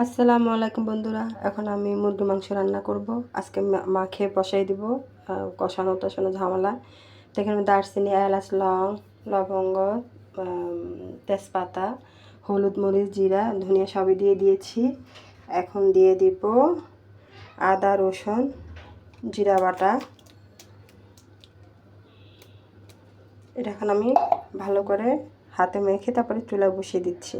আসসালামু আলাইকুম বন্ধুরা। এখন আমি মুরগি মাংস রান্না করব। আজকে মাখে বসাই দিব, কষানো টষানো ঝামেলা। তো এখানে আমি দারচিনি, এলাচ, লবঙ্গ, তেজপাতা, হলুদ, মরিচ, জিরা, ধনিয়া সবই দিয়ে দিয়েছি। এখন দিয়ে দিব আদা, রসুন, জিরা বাটা। এটা এখন আমি ভালো করে হাতে মেখে তারপরে চুলায় বসিয়ে দিচ্ছি।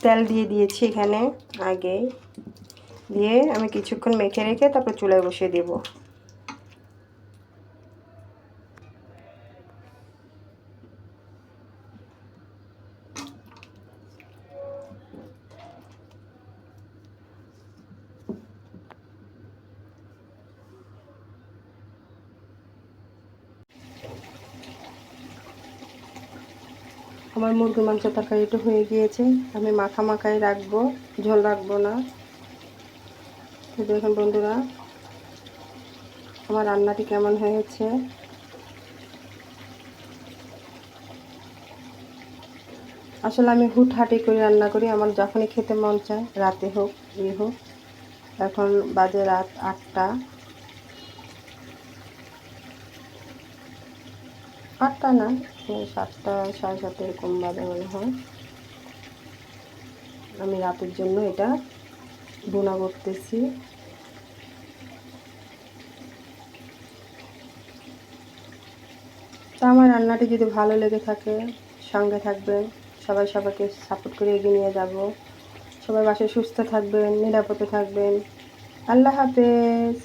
তেল দিয়ে দিয়েছি এখানে আগে, দিয়ে আমি কিছুক্ষণ মেখে রেখে তারপর চুলায় বসিয়ে দেব। আমার মুরগির মাংস তরকারিটা হয়ে গিয়েছে। আমি মাখাই রাখবো, ঝোল রাখবো না। তো দেখুন বন্ধুরা, আমার রান্নাটি কেমন হয়েছে। আসলে আমি হুটহাটি করে রান্না করি, আমার যখনই খেতে মন চায়, রাতে হোক হোক। এখন বাজে রাত 8টা, 8টা না, 7টা, 7:30 এরকম বাজে মনে হয়। আমি রাতের জন্য এটা বোনা করতেছি। তো আমার রান্নাটি যদি ভালো লেগে থাকে, সঙ্গে থাকবেন। সবাইকে সাপোর্ট করে এগিয়ে নিয়ে যাব। সবাই বাসায় সুস্থ থাকবেন, নিরাপদে থাকবেন। আল্লাহ হাফেজ।